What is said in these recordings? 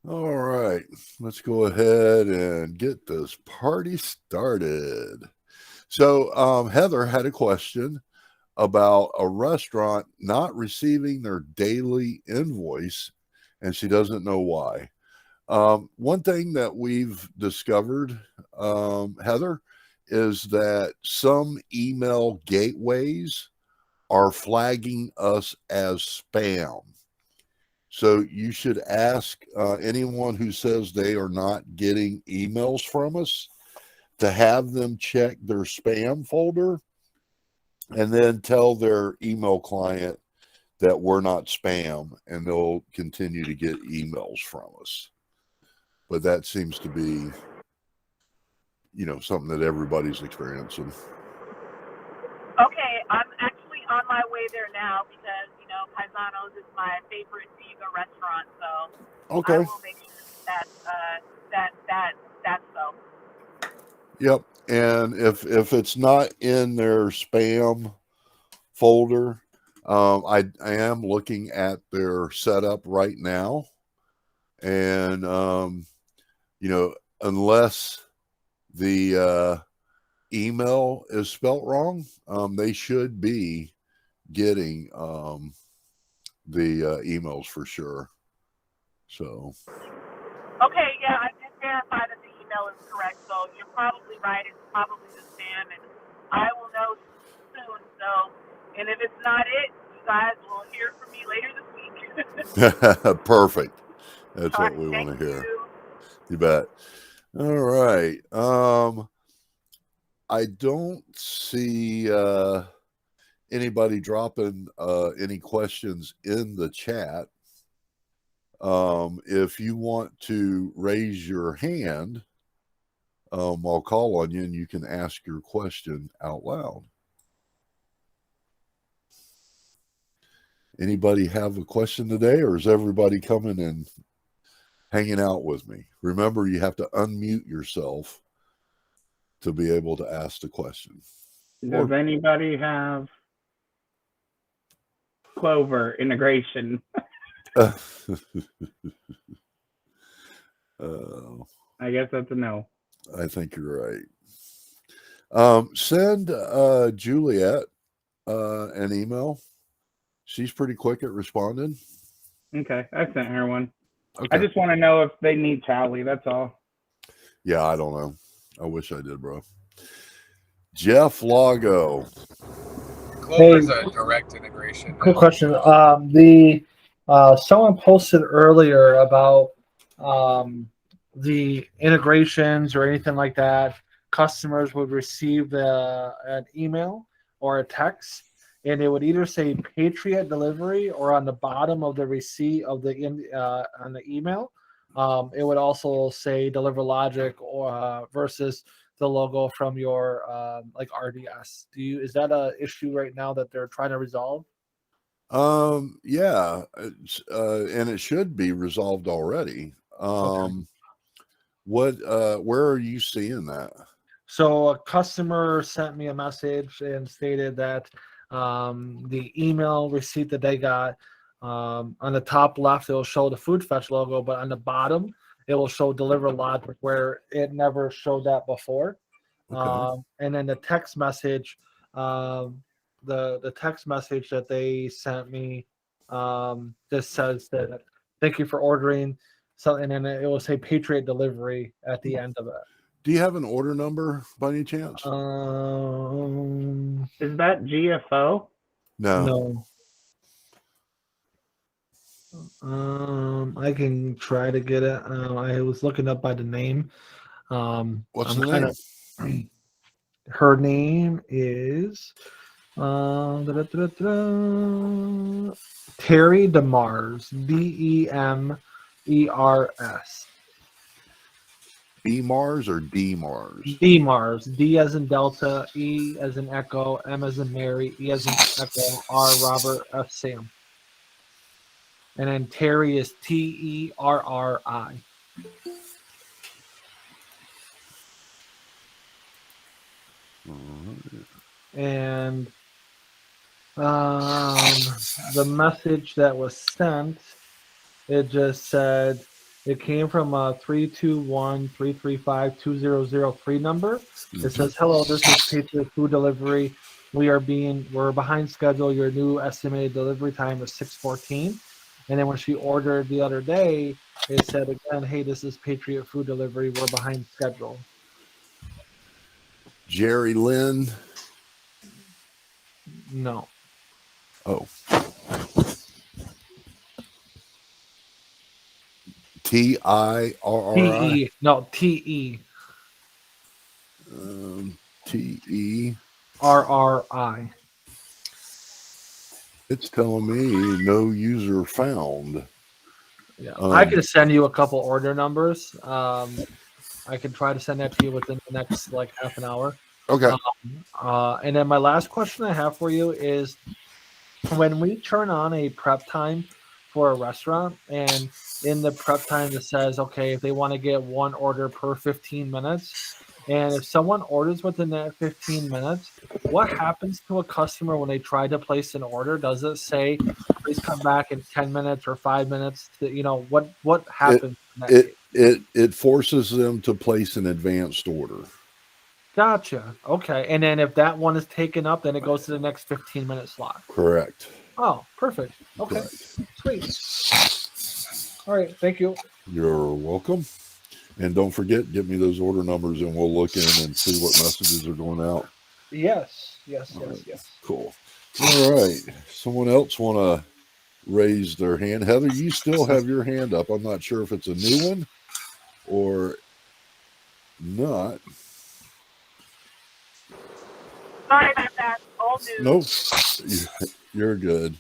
All right, let's go ahead and get this party started. So, Heather had a question about a restaurant not receiving their daily invoice, and she doesn't know why. One thing that we've discovered, Heather, is that some email gateways are flagging us as spam. So you should ask anyone who says they are not getting emails from us to have them check their spam folder and then tell their email client that we're not spam, and they'll continue to get emails from us. But that seems to be, something that everybody's experiencing. Okay, I'm actually on my way there now because Paisanos is my favorite diva restaurant, so I Okay. will make sure that's so. Yep. And if it's not in their spam folder, I am looking at their setup right now, and unless the email is spelt wrong, they should be getting the emails for sure. So, Okay, yeah, I did verify that the email is correct, so you're probably right. It's probably the spam, and I will know soon. So, and if it's not it, you guys will hear from me later this week. perfect. That's All what right, we want thank to hear. you. You bet. All right. I don't see anybody dropping any questions in the chat. If you want to raise your hand, I'll call on you and you can ask your question out loud. Anybody have a question today, or is everybody coming and hanging out with me? Remember, you have to unmute yourself to be able to ask the question. Does anybody have Clover integration? uh, I guess that's a no. I think you're right. Send Juliet an email. She's pretty quick at responding. Okay, I sent her one. Okay. I just want to know if they need Tally. That's all. Yeah, I don't know. I wish I did, bro. Jeff Lago. Clover's a direct integration. Quick question. Someone posted earlier about the integrations or anything like that. Customers would receive an email or a text, and it would either say Patriot Delivery, or on the bottom of the receipt of on the email, it would also say DeliverLogic or versus the logo from your like RDS. Is that a issue right now that they're trying to resolve? Yeah, and it should be resolved already. Okay. Where are you seeing that? So a customer sent me a message and stated that the email receipt that they got, on the top left, it will show the Food Fetch logo, but on the bottom, it will show DeliverLogic, where it never showed that before. Okay. And then the text message, the text message that they sent me, just says that thank you for ordering. So, and then it will say Patriot Delivery at the end of it. Do you have an order number by any chance? Is that GFO? No. I can try to get it. I was looking up by the name. What's the name? Her name is Terry DeMars. DEMERS. B Mars or D Mars? D Mars. D as in Delta, E as in Echo, M as in Mary, E as in Echo, R Robert, F Sam. And then Terry is TERRI. And the message that was sent, it just said, It came from a 321-335-2003 number. It says, "Hello, this is Patriot Food Delivery. We're behind schedule. Your new estimated delivery time is 6:14." And then when she ordered the other day, it said again, "Hey, this is Patriot Food Delivery. We're behind schedule." Jerry Lynn. No. Oh. TIRRI. TE. No, TE. TE. RRI. It's telling me no user found. Yeah. I could send you a couple order numbers. I can try to send that to you within the next like half an hour. Okay. And then my last question I have for you is, when we turn on a prep time for a restaurant, and in the prep time it says, okay, if they want to get one order per 15 minutes, and if someone orders within that 15 minutes, what happens to a customer when they try to place an order? Does it say, please come back in 10 minutes or 5 minutes? What happens in that case? It forces them to place an advanced order. Gotcha. Okay. And then if that one is taken up, then it goes to the next 15-minute slot. Correct. Oh, perfect. Okay. Correct. Sweet. All right. Thank you. You're welcome. And don't forget, get me those order numbers and we'll look in and see what messages are going out. Yes. Cool. All right. Someone else want to raise their hand? Heather, you still have your hand up. I'm not sure if it's a new one or not. Sorry about that. Old news. Nope. You're good.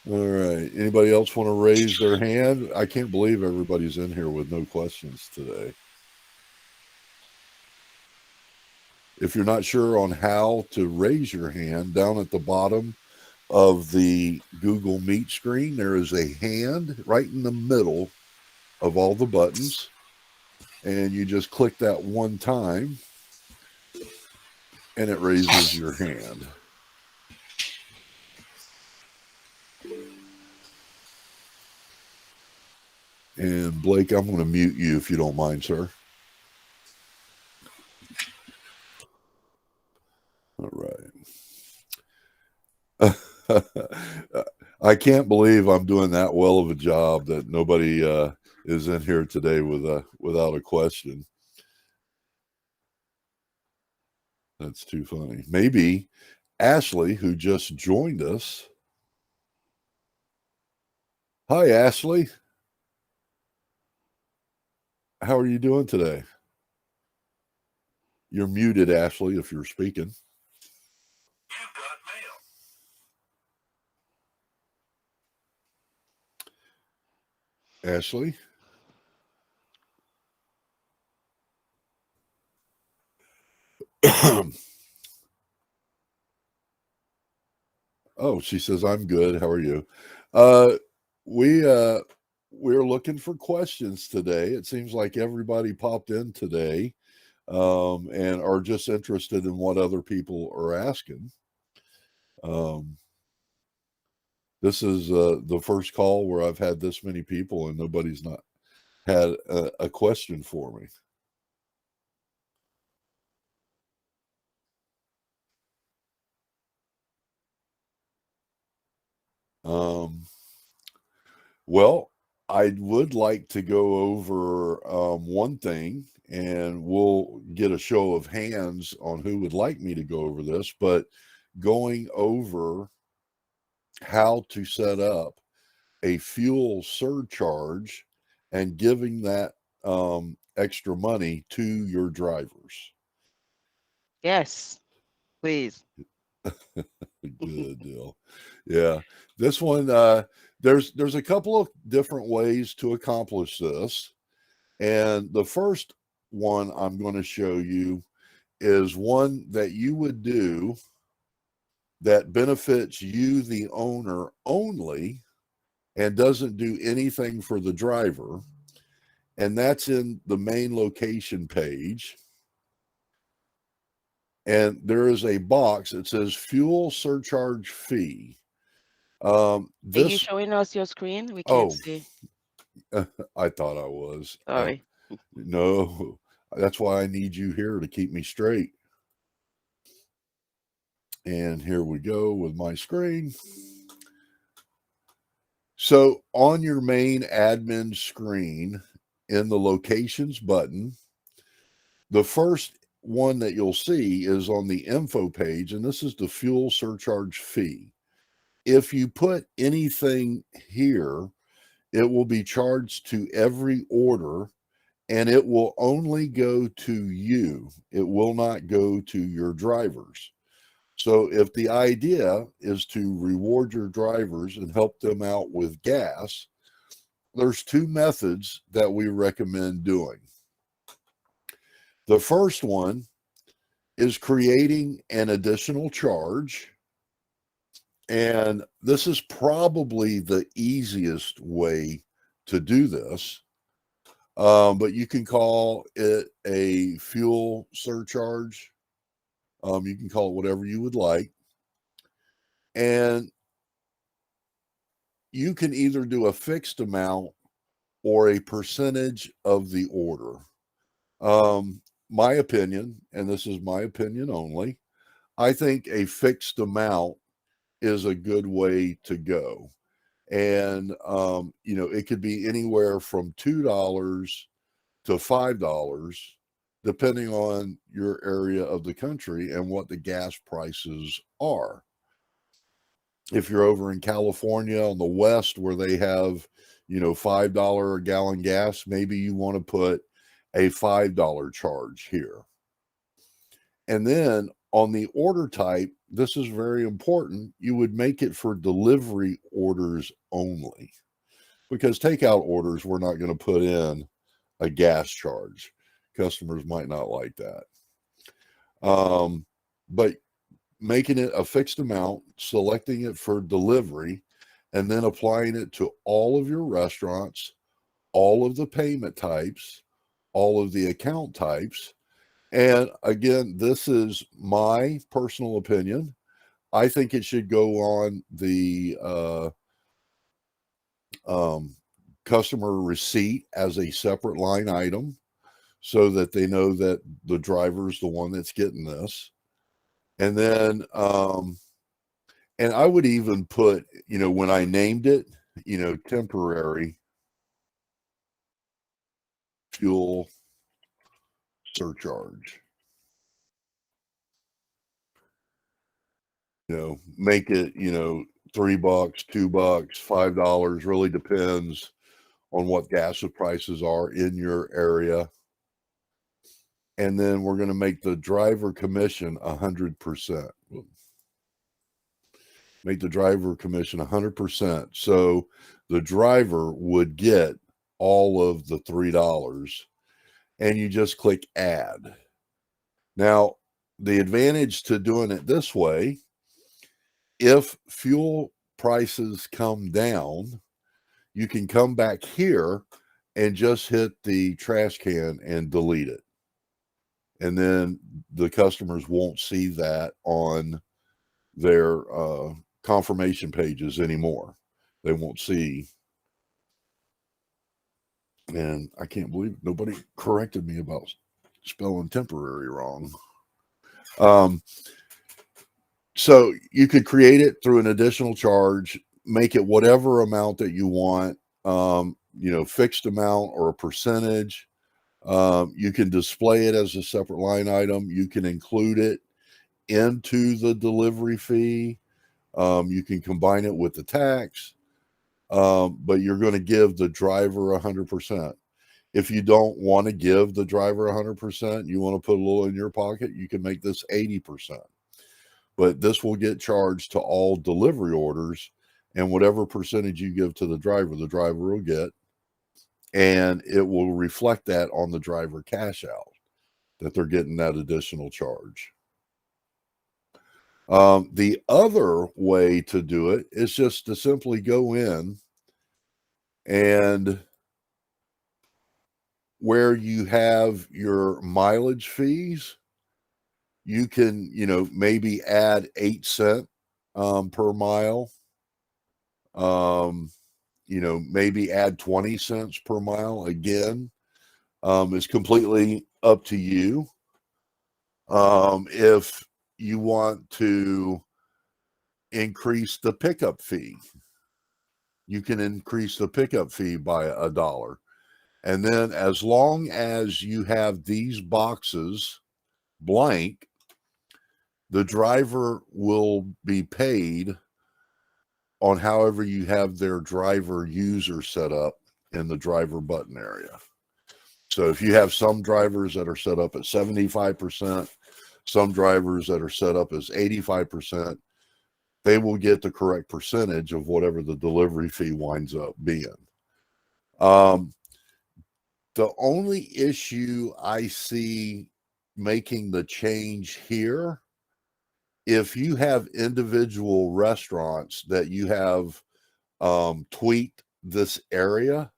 All right. Anybody else want to raise their hand? I can't believe everybody's in here with no questions today. If you're not sure on how to raise your hand, down at the bottom of the Google Meet screen, there is a hand right in the middle of all the buttons. And you just click that one time and it raises your hand. And Blake, I'm going to mute you if you don't mind, sir. All right. I can't believe I'm doing that well of a job that nobody is in here today without a question. That's too funny. Maybe Ashley, who just joined us. Hi, Ashley. How are you doing today? You're muted, Ashley, if you're speaking. You've got mail. Ashley? Oh, she says, I'm good. How are you? We're looking for questions today. It seems like everybody popped in today and are just interested in what other people are asking. This is the first call where I've had this many people and nobody's not had a question for me. Well, I would like to go over one thing, and we'll get a show of hands on who would like me to go over this, but going over how to set up a fuel surcharge and giving that extra money to your drivers. Yes, please. Good deal. Yeah, this one, there's a couple of different ways to accomplish this. And the first one I'm going to show you is one that you would do that benefits you, the owner, only, and doesn't do anything for the driver. And that's in the main location page. And there is a box that says fuel surcharge fee. Are you showing us your screen? We can't see. I thought I was. Sorry. No, that's why I need you here to keep me straight. And here we go with my screen. So on your main admin screen in the locations button, the first one that you'll see is on the info page, and this is the fuel surcharge fee. If you put anything here, it will be charged to every order, and it will only go to you. It will not go to your drivers. So if the idea is to reward your drivers and help them out with gas, there's two methods that we recommend doing. The first one is creating an additional charge. And this is probably the easiest way to do this. But you can call it a fuel surcharge. You can call it whatever you would like. And you can either do a fixed amount or a percentage of the order. My opinion, and this is my opinion only, I think a fixed amount is a good way to go. And, it could be anywhere from $2 to $5, depending on your area of the country and what the gas prices are. If you're over in California on the West where they have, $5 a gallon gas, maybe you want to put a $5 charge here. And then on the order type, this is very important. You would make it for delivery orders only, because takeout orders, we're not going to put in a gas charge. Customers might not like that. But making it a fixed amount, selecting it for delivery, and then applying it to all of your restaurants, all of the payment types, all of the account types. And again, this is my personal opinion. I think it should go on the customer receipt as a separate line item, so that they know that the driver is the one that's getting this. And then, and I would even put, when I named it, temporary fuel surcharge. Make it, $3, $2, $5, really depends on what gas prices are in your area. And then we're going to make the driver commission 100%. Make the driver commission 100%. So the driver would get all of the $3, and you just click add. Now, the advantage to doing it this way, if fuel prices come down, you can come back here and just hit the trash can and delete it. And then the customers won't see that on their confirmation pages anymore. They won't see. And I can't believe nobody corrected me about spelling temporary wrong. So you could create it through an additional charge, make it whatever amount that you want, fixed amount or a percentage. You can display it as a separate line item. You can include it into the delivery fee. You can combine it with the tax, but you're going to give the driver 100%. If you don't want to give the driver 100%, you want to put a little in your pocket, you can make this 80%. But this will get charged to all delivery orders, and whatever percentage you give to the driver will get, and it will reflect that on the driver cash out, that they're getting that additional charge. The other way to do it is just to simply go in, and where you have your mileage fees, you can, maybe add 8 cents per mile. maybe add 20 cents per mile again. Is completely up to you. If you want to increase the pickup fee, you can increase the pickup fee by $1. And then as long as you have these boxes blank, the driver will be paid on however you have their driver user set up in the driver button area. So if you have some drivers that are set up at 75%, some drivers that are set up as 85%, they will get the correct percentage of whatever the delivery fee winds up being. The only issue I see making the change here, if you have individual restaurants that you have tweaked this area,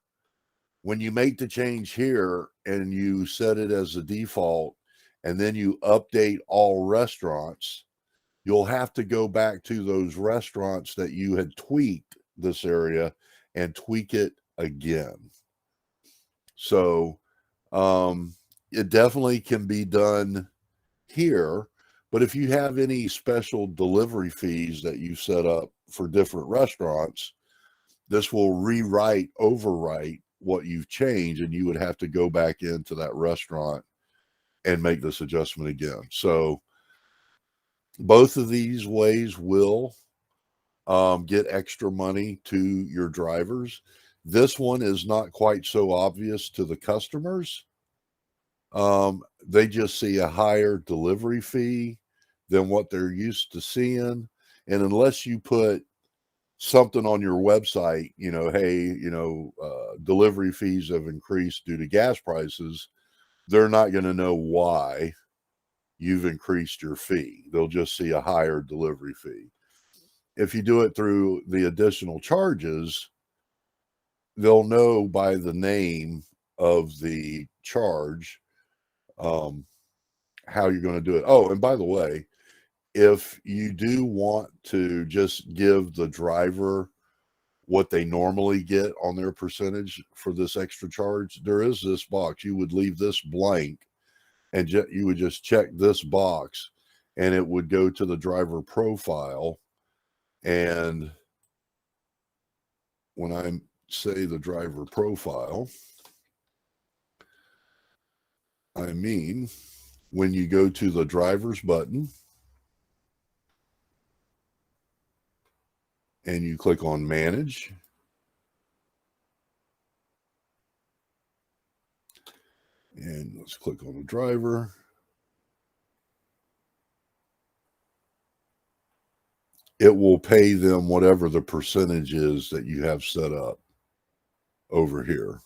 when you make the change here and you set it as a default and then you update all restaurants, you'll have to go back to those restaurants that you had tweaked this area and tweak it again. So it definitely can be done here. But if you have any special delivery fees that you set up for different restaurants, this will overwrite what you've changed, and you would have to go back into that restaurant and make this adjustment again. So both of these ways will get extra money to your drivers. This one is not quite so obvious to the customers. They just see a higher delivery fee than what they're used to seeing. And unless you put something on your website, hey, delivery fees have increased due to gas prices, they're not going to know why you've increased your fee. They'll just see a higher delivery fee. If you do it through the additional charges, they'll know by the name of the charge how you're going to do it. Oh, and by the way, if you do want to just give the driver what they normally get on their percentage for this extra charge, there is this box. You would leave this blank and you would just check this box and it would go to the driver profile. And when I say the driver profile, I mean when you go to the driver's button and you click on manage, and let's click on the driver. It will pay them whatever the percentage is that you have set up over here.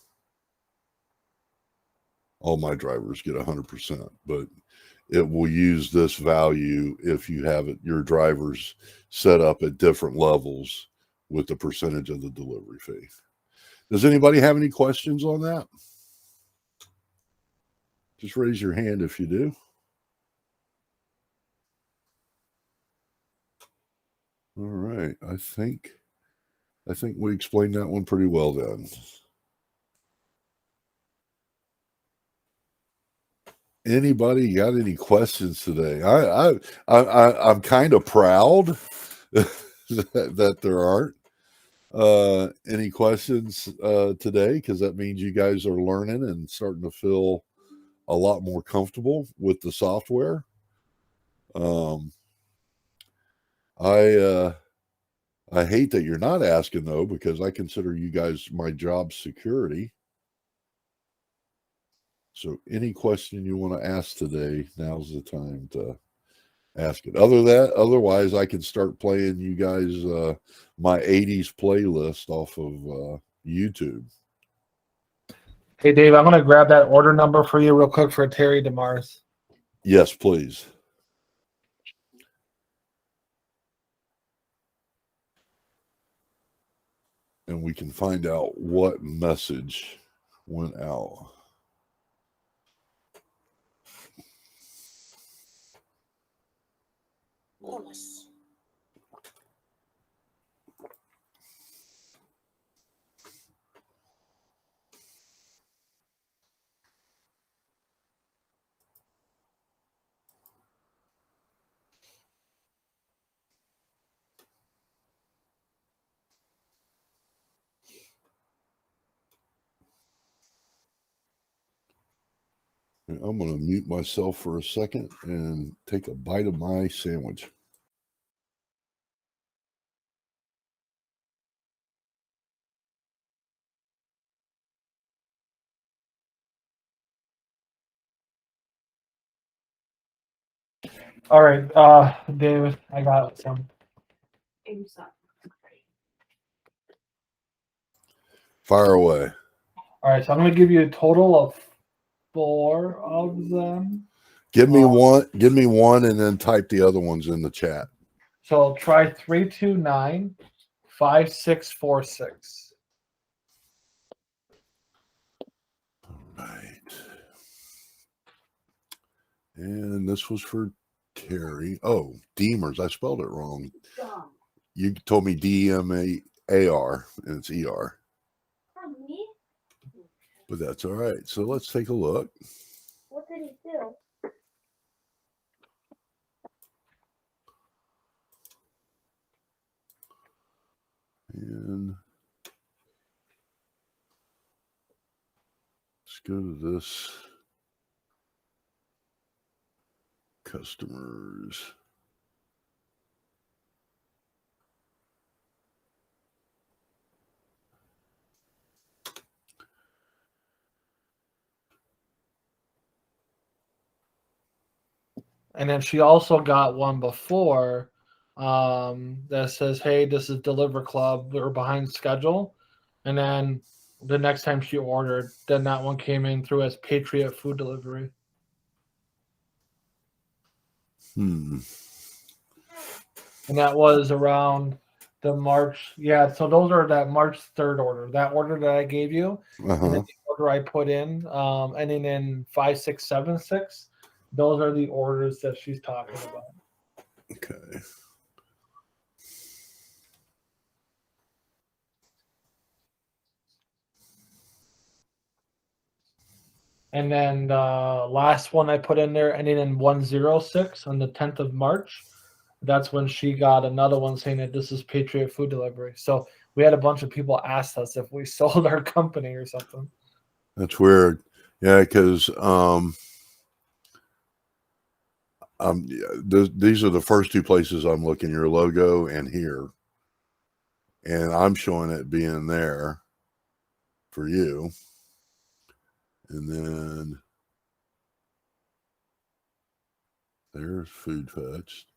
All my drivers get 100%, but it will use this value if you have your drivers set up at different levels with the percentage of the delivery fee. Does anybody have any questions on that? Just raise your hand if you do. All right. I think we explained that one pretty well then. Anybody got any questions today? I'm kind of proud that there aren't any questions today, because that means you guys are learning and starting to feel a lot more comfortable with the software. I hate that you're not asking though, because I consider you guys my job security. So any question you want to ask today, now's the time to ask it. Otherwise, I can start playing you guys my 80s playlist off of YouTube. Hey, Dave, I'm going to grab that order number for you real quick for Terry DeMars. Yes, please. And we can find out what message went out. Bonus. I'm going to mute myself for a second and take a bite of my sandwich. All right, David, I got some. Fire away. All right, so I'm going to give you a total of 4 of them. Give me one and then type the other ones in the chat. So try 329-5646. All right. And this was for Terry. Oh, Deemers. I spelled it wrong. You told me D-E-M-A-R and it's E-R. But that's all right. So let's take a look. What did he do? And let's go to this. Customers. And then she also got one before that says, hey, this is Deliver Club. We're behind schedule. And then the next time she ordered, then that one came in through as Patriot Food Delivery. Hmm. And that was around the March. Yeah, so those are that March 3rd order. That order that I gave you. And then the order I put in, ending in 5676. Those are the orders that she's talking about. Okay. And then the last one I put in there, ending in 106 on the 10th of March. That's when she got another one saying that this is Patriot Food Delivery. So we had a bunch of people ask us if we sold our company or something. That's weird. Yeah, because these are the first two places I'm looking, your logo and here. And I'm showing it being there for you. And then there's Food Fetched.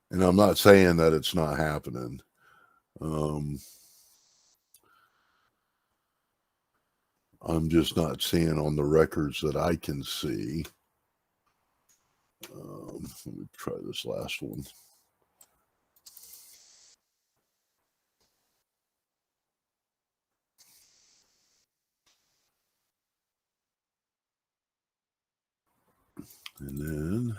And I'm not saying that it's not happening. I'm just not seeing on the records that I can see. Let me try this last one. And then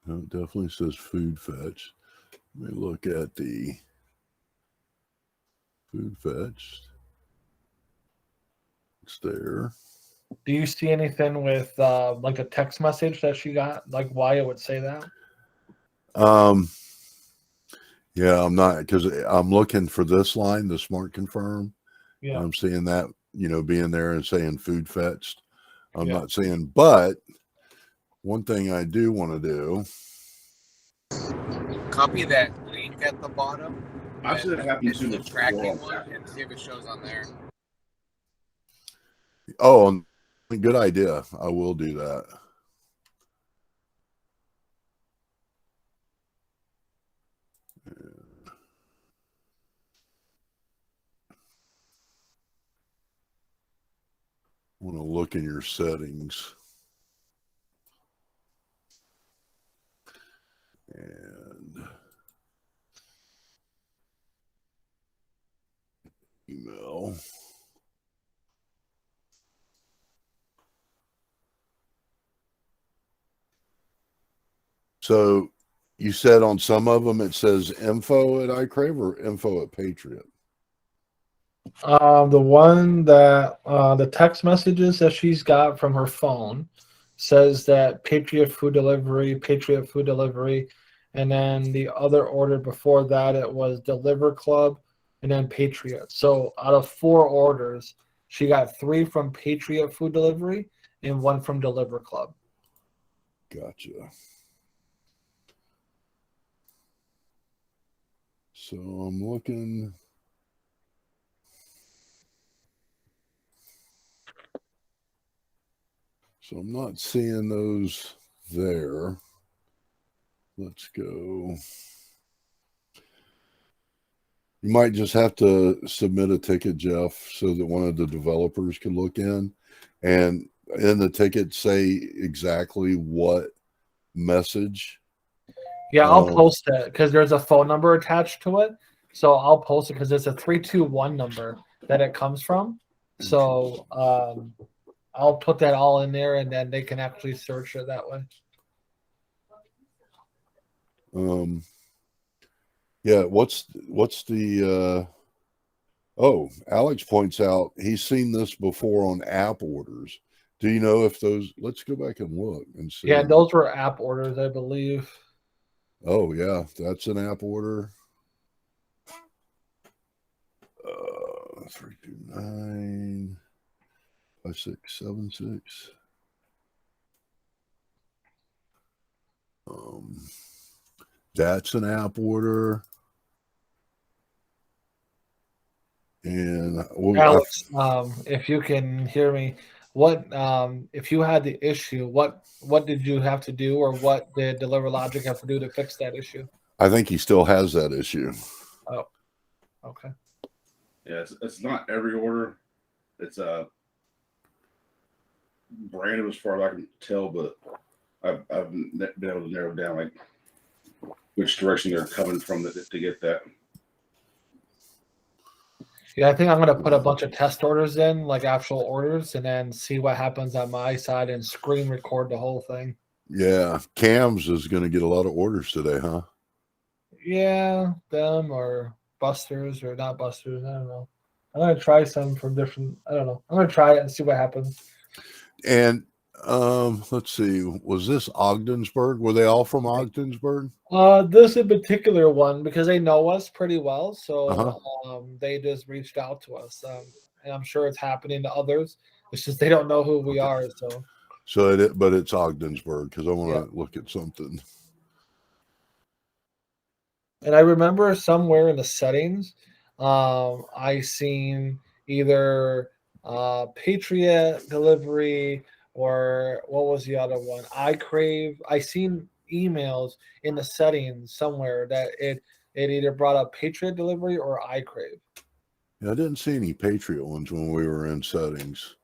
no, it definitely says Food Fetch. Let me look at the Food Fetched. It's there. Do you see anything with like a text message that she got, like why it would say that? Yeah, I'm not, because I'm looking for this line, the Smart Confirm. Yeah. I'm seeing that, being there and saying Food Fetched. I'm Yeah. not saying, but one thing I do want to do. Copy that link at the bottom. I should have happened to the the tracking one and see if it shows on there. Oh, good idea. I will do that. I want to look in your settings. And email. So you said on some of them it says info at iCrave or info at Patriot? The one that the text messages that she's got from her phone says that Patriot Food Delivery, and then the other order before that it was Deliver Club, and then Patriot. So out of 4 orders, she got 3 from Patriot Food Delivery and 1 from Deliver Club. Gotcha. So I'm looking. So I'm not seeing those there. Let's go. You might just have to submit a ticket, Jeff, so that one of the developers can look in, and in the ticket say exactly what message. Yeah, I'll post it because there's a phone number attached to it. So I'll post it because it's a 321 number that it comes from. So I'll put that all in there, and then they can actually search it that way. Yeah, what's the Alex points out he's seen this before on app orders. Do you know if those, let's go back and look and see. Yeah, those were app orders, I believe. Oh yeah, that's an app order. 329 5676. That's an app order. And Alex, if you can hear me, what if you had the issue, what did you have to do, or what did DeliverLogic have to do to fix that issue? I think he still has that issue. Oh, okay. Yeah, it's not every order. It's branded as far as I can tell, but I've been able to narrow down like which direction they're coming from to get that. Yeah, I think I'm gonna put a bunch of test orders in, like actual orders, and then see what happens on my side and screen record the whole thing. Yeah, Cam's is going to get a lot of orders today, huh? Yeah, them or Busters or not Busters. I don't know. I'm gonna try some from different. I don't know. I'm gonna try it and see what happens. And let's see, was this Ogdensburg? Were they all from Ogdensburg? This in particular one, because they know us pretty well, so they just reached out to us, and I'm sure it's happening to others. It's just they don't know who we are. But it's Ogdensburg because I want to look at something. And I remember somewhere in the settings, I seen either Patriot Delivery or what was the other one? iCrave. I seen emails in the settings somewhere that it either brought up Patriot Delivery or iCrave. Yeah, I didn't see any Patriot ones when we were in settings.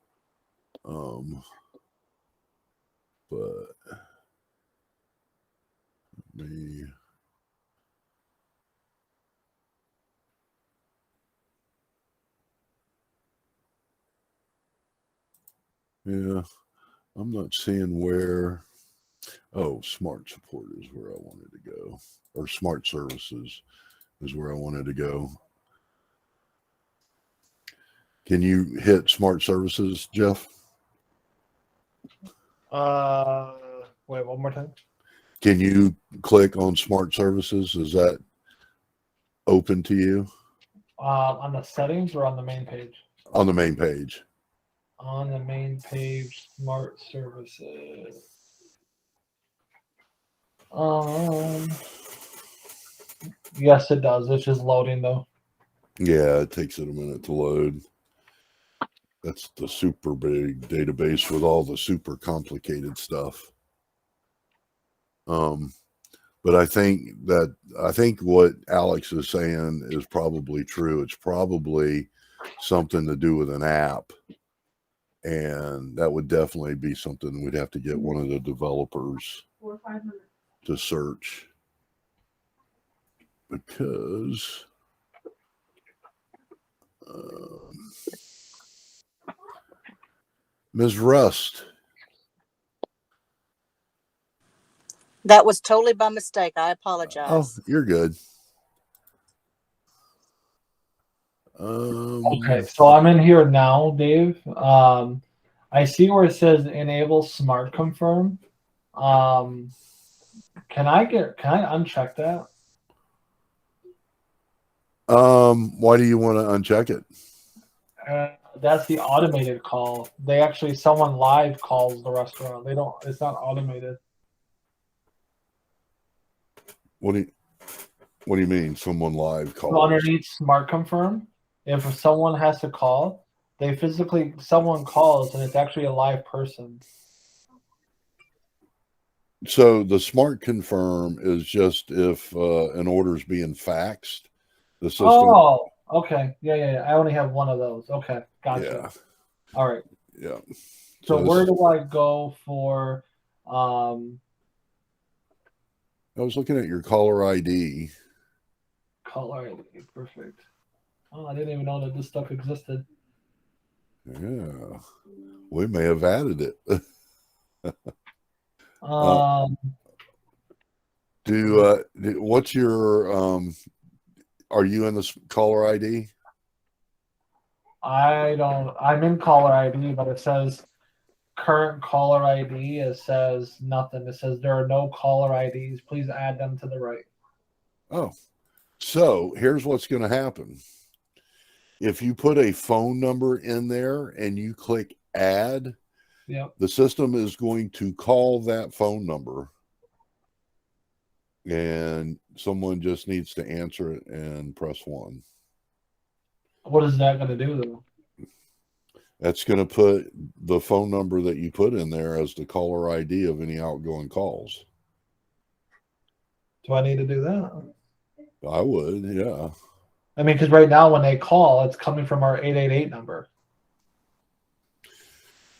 But yeah, I'm not seeing where. Oh, smart support is where I wanted to go, or smart services is where I wanted to go. Can you hit smart services, Jeff? Wait, one more time. Can you click on smart services? Is that open to you? On the settings or on the main page? On the main page. On the main page, smart services. Yes, it does. It's just loading though. Yeah, it takes it a minute to load. That's the super big database with all the super complicated stuff. But I think what Alex is saying is probably true. It's probably something to do with an app. And that would definitely be something we'd have to get one of the developers to search. Because Ms. Rust. That was totally by mistake. I apologize. Oh, you're good. Okay, so I'm in here now, Dave. I see where it says enable smart confirm. Can I uncheck that? Why do you want to uncheck it? That's the automated call. Someone live calls the restaurant. It's not automated. What do you mean? Someone live So calls? underneath Smart Confirm, if someone has to call, someone calls and it's actually a live person. So the Smart Confirm is just if an order is being faxed, the system. Oh, okay. Yeah. I only have one of those. Okay, gotcha. Yeah. All right. Yeah. So So where do I go for? I was looking at your caller ID. Caller ID. Perfect. Oh, I didn't even know that this stuff existed. Yeah. We may have added it. What's your are you in this caller ID? I'm in caller ID, but it says current caller ID. It says nothing. It says there are no caller IDs. Please add them to the right. Oh, so here's what's going to happen. If you put a phone number in there and you click add, Yep. the system is going to call that phone number, and someone just needs to answer it and press 1. What is that going to do, though? That's going to put the phone number that you put in there as the caller ID of any outgoing calls. Do I need to do that? I would, yeah. I mean, because right now when they call, it's coming from our 888 number.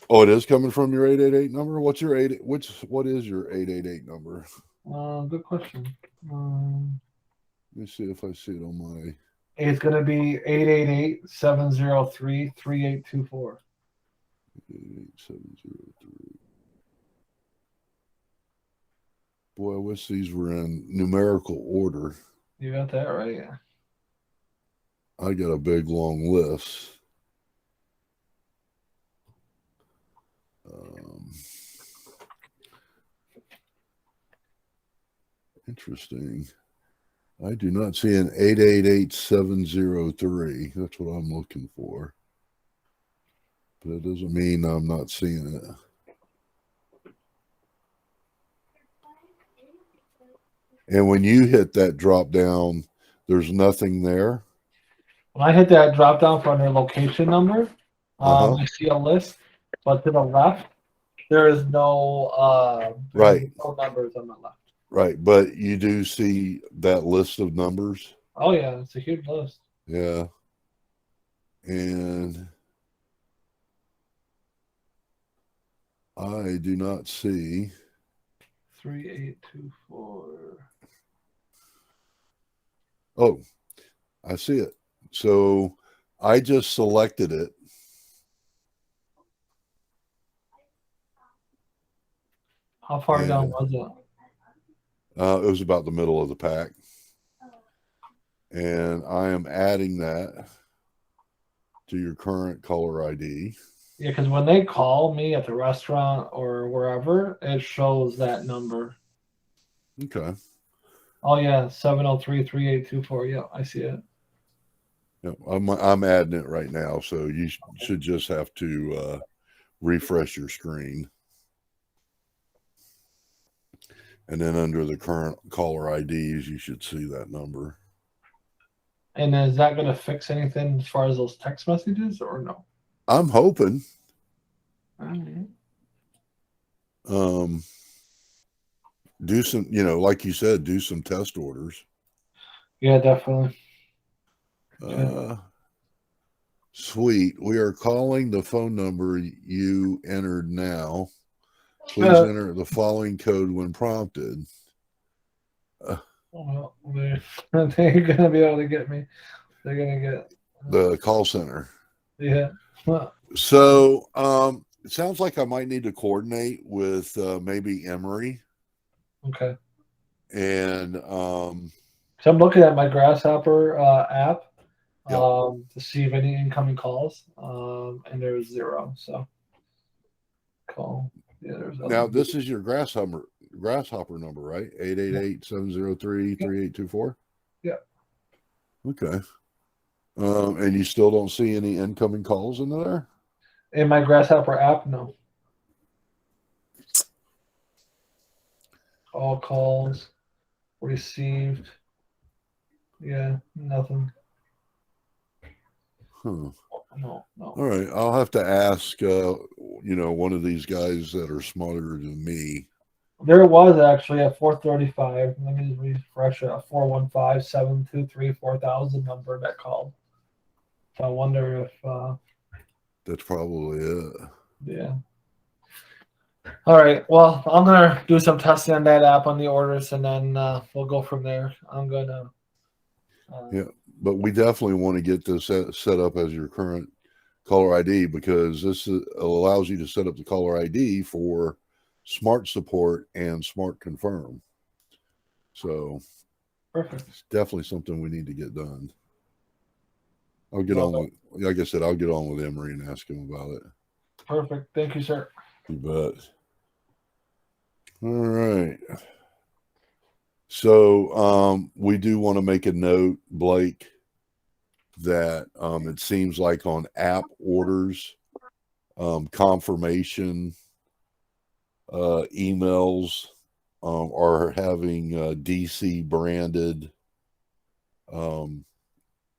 Oh, it is coming from your 888 number? What is your 888 number? Good question. Let me see if I see it on my... It's going to be 888-703-3824. 88703. Boy, I wish these were in numerical order. You got that right. I got a big long list. Interesting. I do not see an 888-703. That's what I'm looking for. But it doesn't mean I'm not seeing it. And when you hit that drop down, there's nothing there. When I hit that drop down for their location number, I see a list, but to the left, there is no right. No numbers on the left. Right, but you do see that list of numbers. Oh yeah, it's a huge list. Yeah, and I do not see 3824. Oh, I see it. So I just selected it. How far down was it? It was about the middle of the pack. And I am adding that to your current caller ID. Yeah, because when they call me at the restaurant or wherever, it shows that number. Okay. Oh yeah, 703-3824. Yeah, I see it. Yeah, I'm adding it right now, so you should just have to refresh your screen. And then under the current caller IDs, you should see that number. And is that going to fix anything as far as those text messages or no? I'm hoping. All right. Do some, like you said, do some test orders. Yeah, definitely. Sweet. We are calling the phone number you entered now. Please enter the following code when prompted. Well, they're going to be able to get me. They're going to get the call center. Yeah. So it sounds like I might need to coordinate with maybe Emory. Okay. And so I'm looking at my Grasshopper app to see if any incoming calls, and there's 0. So call. Yeah, there's now this is your Grasshopper Grasshopper number, right? 888-703-3824. Yeah. Okay. And you still don't see any incoming calls in there? In my Grasshopper app, no. All calls received. Yeah, nothing. Huh. No. All right. I'll have to ask, one of these guys that are smarter than me. There was actually at 4:35. Let me refresh it. A 415-723-4000 number that called. So I wonder if That's probably it. yeah. All right. Well, I'm gonna do some testing on that app on the orders, and then we'll go from there. I'm gonna. Yeah, but we definitely want to get this set up as your current caller ID, because this allows you to set up the caller ID for Smart Support and Smart Confirm. So Perfect. it's definitely something we need to get done. I'll get on with, like I said, I'll get on with Emery and ask him about it. Perfect. Thank you, sir. You bet. All right. So we do want to make a note, Blake, that it seems like on app orders, confirmation emails are having DC branded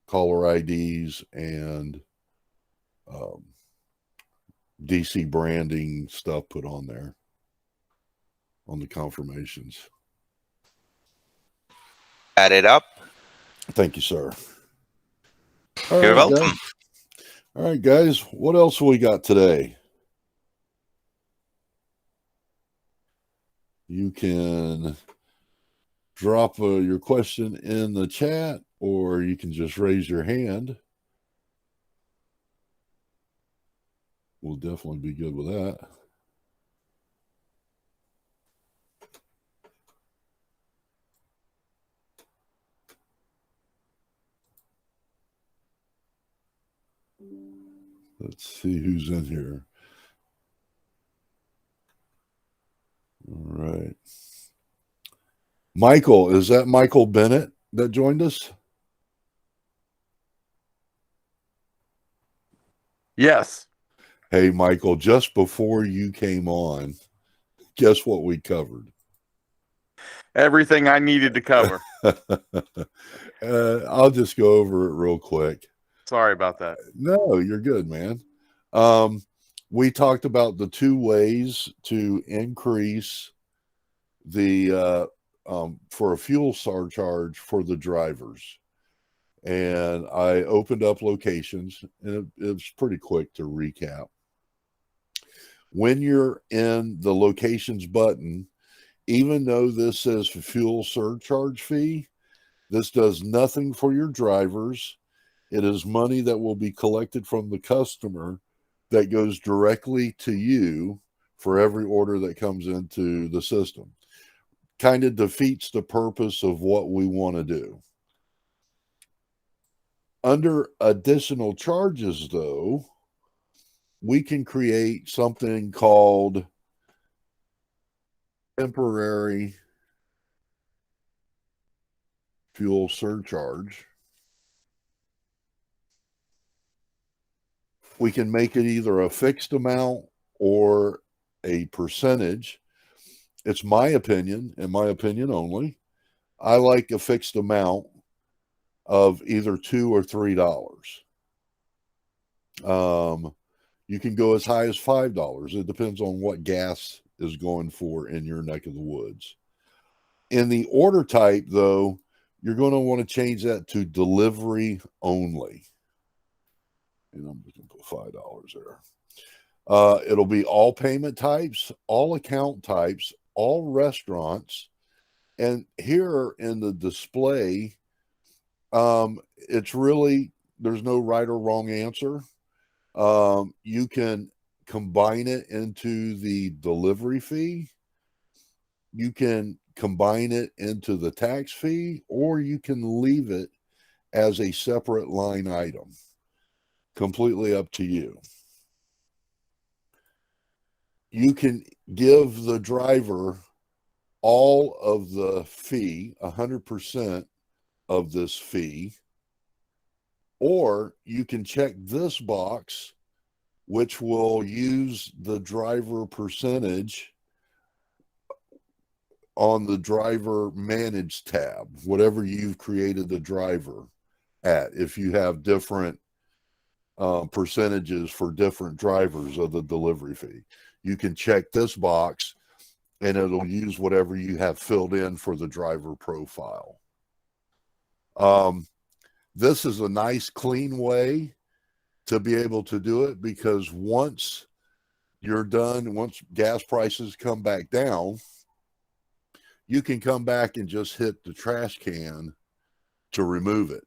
caller IDs and DC branding stuff put on there on the confirmations. Add it up. Thank you, sir. All You're right, welcome. guys. All right, guys. What else we got today? You can drop your question in the chat, or you can just raise your hand. We'll definitely be good with that. Let's see who's in here. All right. Michael, is that Michael Bennett that joined us? Yes. Hey, Michael, just before you came on, guess what we covered? Everything I needed to cover. I'll just go over it real quick. Sorry about that. No, you're good, man. We talked about the two ways to increase the for a fuel surcharge for the drivers. And I opened up locations, and it's pretty quick to recap. When you're in the locations button, even though this says fuel surcharge fee, this does nothing for your drivers. It is money that will be collected from the customer that goes directly to you for every order that comes into the system. Kind of defeats the purpose of what we want to do. Under additional charges, though, we can create something called temporary fuel surcharge. We can make it either a fixed amount or a percentage. It's my opinion, and my opinion only. I like a fixed amount of either $2 or $3. You can go as high as $5. It depends on what gas is going for in your neck of the woods. In the order type, though, you're going to want to change that to delivery only. And I'm just going to put $5 there. It'll be all payment types, all account types, all restaurants. And here in the display, it's really, there's no right or wrong answer. You can combine it into the delivery fee. You can combine it into the tax fee, or you can leave it as a separate line item. Completely up to you. You can give the driver all of the fee, 100% of this fee, or you can check this box, which will use the driver percentage on the driver manage tab, whatever you've created the driver at. If you have different percentages for different drivers of the delivery fee, you can check this box and it'll use whatever you have filled in for the driver profile. This is a nice, clean way to be able to do it, because once you're done, once gas prices come back down, you can come back and just hit the trash can to remove it.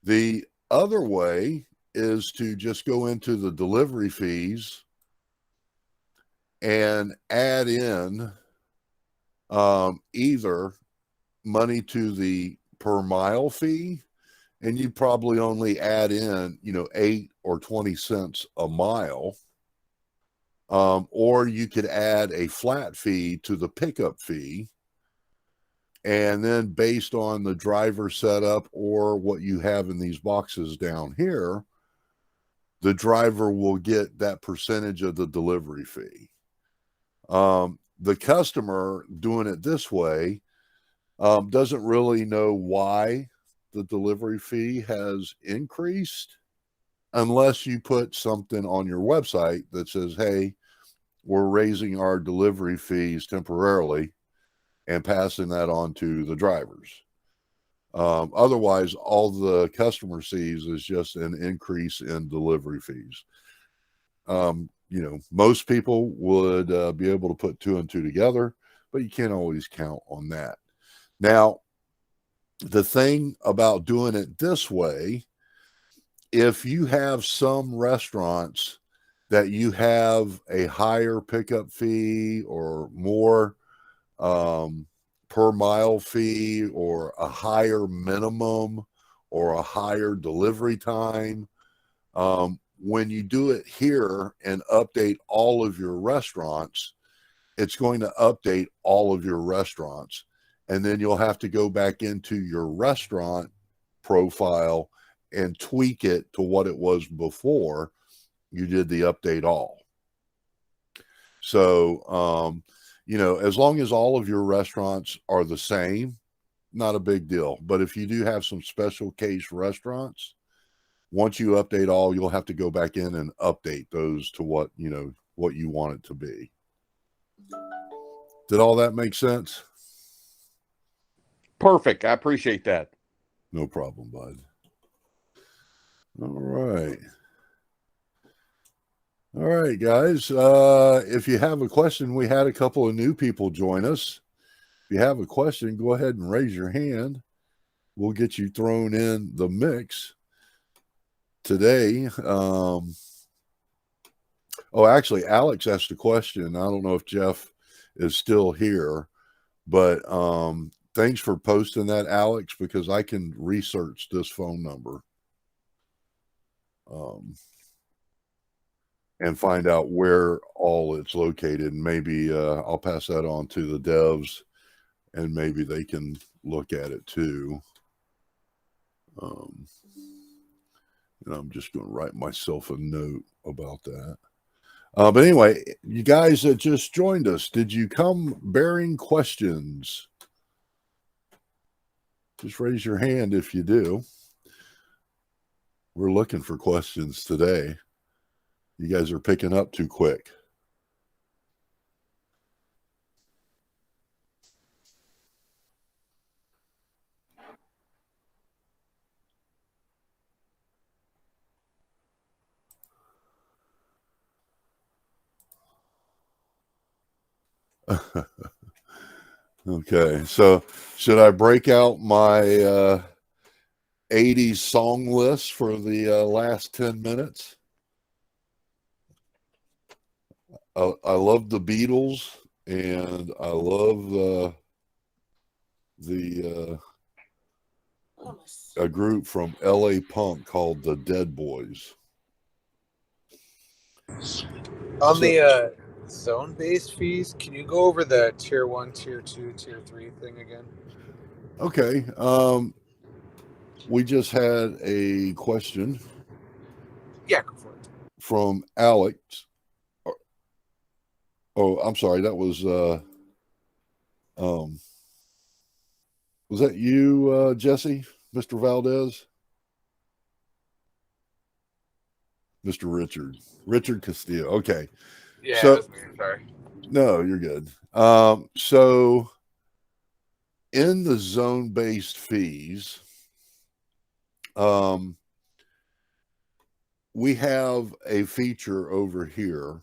The other way is to just go into the delivery fees and add in either money to the per mile fee, and you probably only add in, 8 or 20 cents a mile. Or you could add a flat fee to the pickup fee. And then based on the driver setup or what you have in these boxes down here, the driver will get that percentage of the delivery fee. The customer doing it this way doesn't really know why the delivery fee has increased, unless you put something on your website that says, hey, we're raising our delivery fees temporarily and passing that on to the drivers. Otherwise, all the customer sees is just an increase in delivery fees. Most people would be able to put 2 and 2 together, but you can't always count on that. Now, the thing about doing it this way, if you have some restaurants that you have a higher pickup fee or more per mile fee, or a higher minimum or a higher delivery time, when you do it here and update all of your restaurants, it's going to update all of your restaurants. And then you'll have to go back into your restaurant profile and tweak it to what it was before you did the update all. So, as long as all of your restaurants are the same, not a big deal. But if you do have some special case restaurants, once you update all, you'll have to go back in and update those to what you want it to be. Did all that make sense? Perfect. I appreciate that. No problem, bud. All right. All right, guys. If you have a question, we had a couple of new people join us. If you have a question, go ahead and raise your hand. We'll get you thrown in the mix today. Actually, Alex asked a question. I don't know if Jeff is still here, but thanks for posting that, Alex, because I can research this phone number and find out where all it's located. And maybe I'll pass that on to the devs, and maybe they can look at it too. And I'm just going to write myself a note about that. But anyway, you guys that just joined us, did you come bearing questions? Just raise your hand if you do. We're looking for questions today. You guys are picking up too quick. Okay, so should I break out my 80s song list for the last 10 minutes? I love the Beatles, and I love a group from LA Punk called the Dead Boys. On the zone-based fees. Can you go over the tier 1, tier 2, tier 3 thing again? Okay. We just had a question Yeah, go for it. from Alex. Oh, I'm sorry. That was that you, Jesse, Mr. Valdez? Mr. Richard Castillo. Okay. Yeah, So- that's me. Sorry. No, you're good. So in the zone-based fees, we have a feature over here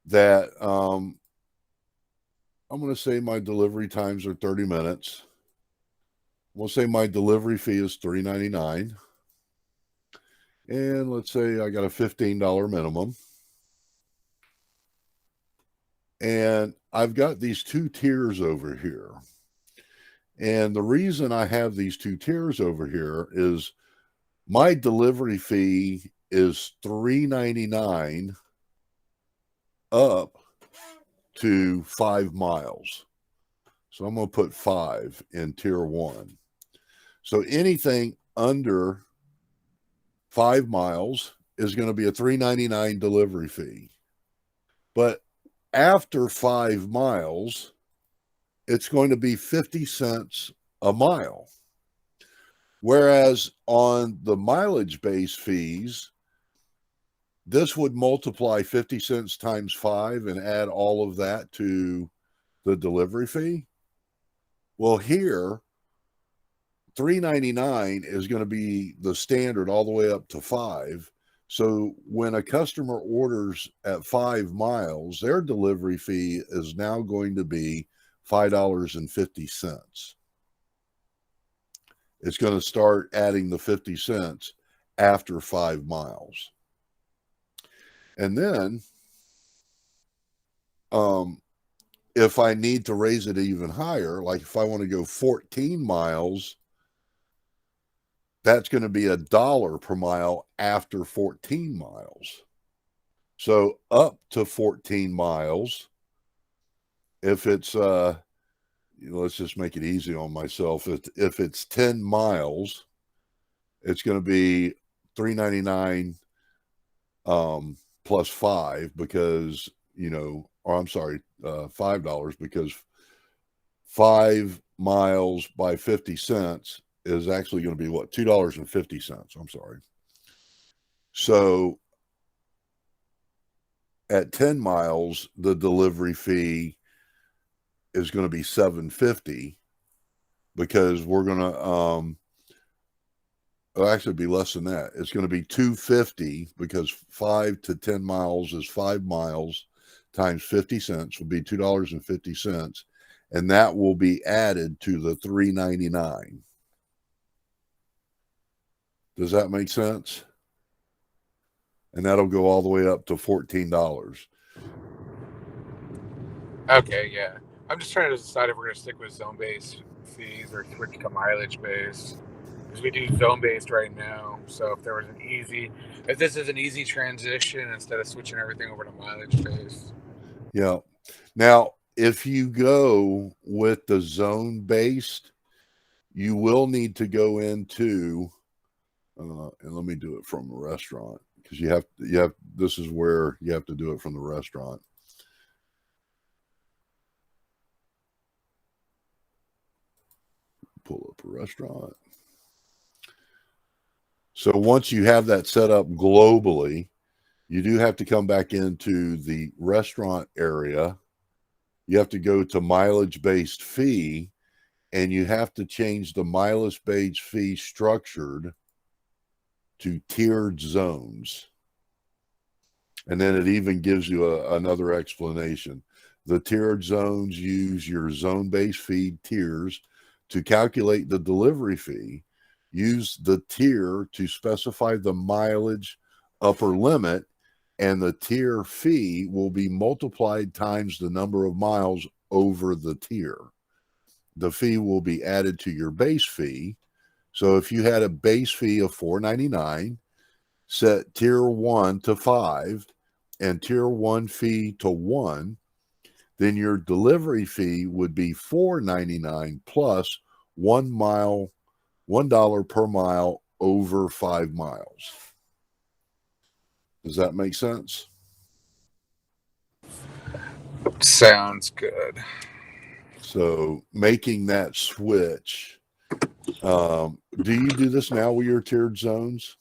that I'm going to say my delivery times are 30 minutes. We'll say my delivery fee is $3.99. And let's say I got a $15 minimum. And I've got these two tiers over here. And the reason I have these two tiers over here is my delivery fee is $3.99 up to 5 miles. So I'm going to put 5 in tier 1. So anything under 5 miles is going to be a $3.99 delivery fee. But after 5 miles, it's going to be 50 cents a mile. Whereas on the mileage-based fees, this would multiply 50 cents times 5 and add all of that to the delivery fee. Well, here, $3.99 is going to be the standard all the way up to 5. So when a customer orders at 5 miles, their delivery fee is now going to be $5.50. It's going to start adding the 50 cents after 5 miles. And then if I need to raise it even higher, like if I want to go 14 miles, that's going to be $1 per mile after 14 miles. So up to 14 miles, if it's, let's just make it easy on myself. If it's 10 miles, it's going to be $3.99 plus 5 because, or I'm sorry, $5 because 5 miles by 50 cents is actually going to be what? $2.50. I'm sorry. So at 10 miles, the delivery fee is going to be $7.50 because we're going to, it'll actually be less than that. It's going to be $2.50 because 5 to 10 miles is 5 miles times 50 cents will be $2.50. And that will be added to the $3.99. Does that make sense? And that'll go all the way up to $14. Okay, yeah. I'm just trying to decide if we're going to stick with zone-based fees or switch to mileage-based. Because we do zone-based right now. So if this is an easy transition instead of switching everything over to mileage-based. Yeah. Now, if you go with the zone-based, you will need to go into, and let me do it from the restaurant because you have, this is where you have to do it from the restaurant. Pull up a restaurant. So once you have that set up globally, you do have to come back into the restaurant area. You have to go to mileage-based fee, and you have to change the mileage-based fee structured to tiered zones. And then it even gives you another explanation. The tiered zones use your zone-based fee tiers to calculate the delivery fee. Use the tier to specify the mileage upper limit, and the tier fee will be multiplied times the number of miles over the tier. The fee will be added to your base fee. So if you had a base fee of $4.99, set tier 1 to 5, and tier 1 fee to 1, then your delivery fee would be $4.99 plus $1 per mile over 5 miles. Does that make sense? Sounds good. So making that switch. Do you do this now with your tiered zones?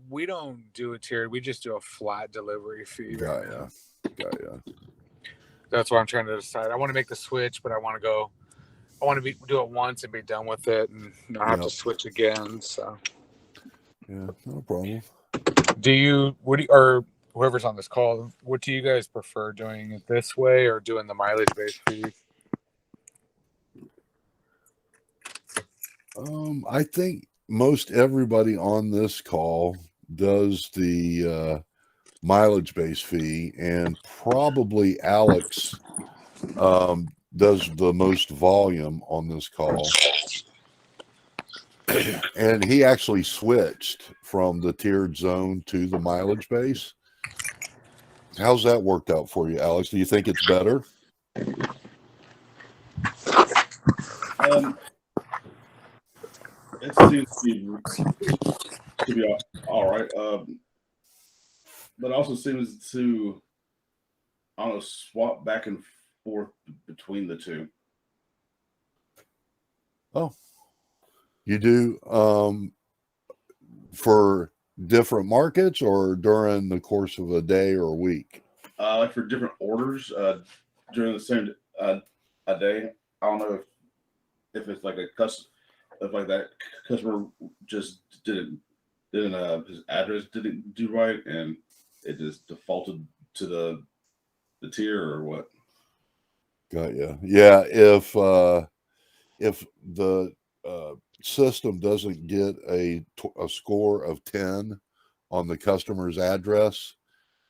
We don't do a tiered. We just do a flat delivery fee. Got Right now. ya. That's what I'm trying to decide. I want to make the switch, but I want to do it once and be done with it, and not have to switch again. So, yeah, no problem. Or whoever's on this call, what do you guys prefer, doing it this way or doing the mileage based fee? I think most everybody on this call does the mileage based fee, and probably Alex does the most volume on this call. And he actually switched from the tiered zone to the mileage base. How's that worked out for you, Alex? Do you think it's better? It seems to be all right. But also seems to, I don't know, swap back and forth between the two. Oh, you do for different markets or during the course of a day or a week? Like for different orders during the same a day. I don't know if it's like a custom, if like that customer just didn't his address didn't do right and it just defaulted to the tier or what. Got you. Yeah, if the system doesn't get a score of 10 on the customer's address,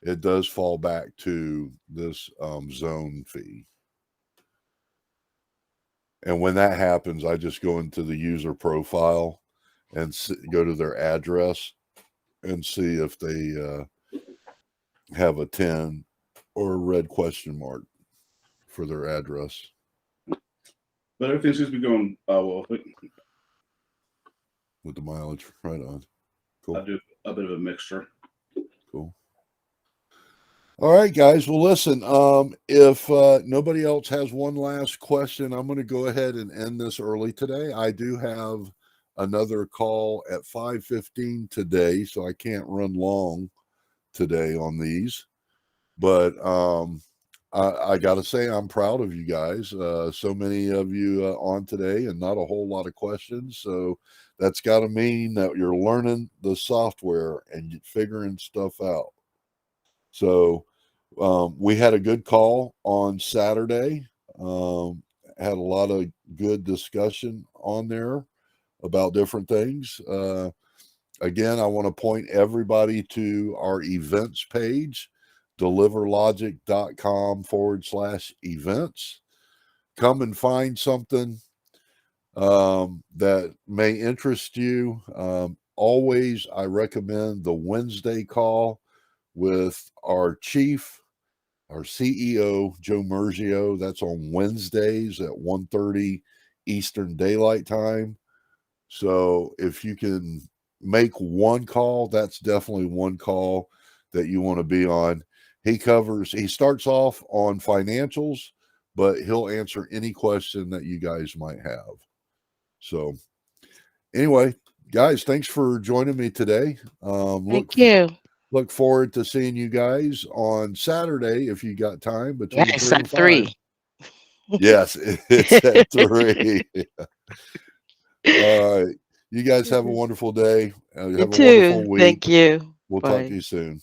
it does fall back to this zone fee. And when that happens, I just go into the user profile and go to their address and see if they have a 10 or a red question mark for their address. But everything seems to be going well. With the mileage, right on. Cool. I do a bit of a mixture. Cool. All right, guys. Well, listen, if nobody else has one last question, I'm going to go ahead and end this early today. I do have another call at 5:15 today, so I can't run long today on these. But I got to say, I'm proud of you guys. So many of you on today and not a whole lot of questions. So that's got to mean that you're learning the software and figuring stuff out. So we had a good call on Saturday. Had a lot of good discussion on there about different things. Again, I want to point everybody to our events page, DeliverLogic.com/events. Come and find something that may interest you. Always, I recommend the Wednesday call with our chief, our CEO, Joe Mergio. That's on Wednesdays at 1:30 Eastern Daylight Time. So if you can make one call, that's definitely one call that you want to be on. He starts off on financials, but he'll answer any question that you guys might have. So anyway, guys, thanks for joining me today. Thank you. Look forward to seeing you guys on Saturday if you got time between Yes, 3 and at 5. 3. Yes, it's at 3. All right. You guys have a wonderful day. Have You a too. wonderful week. Thank you. We'll Bye. talk to you soon.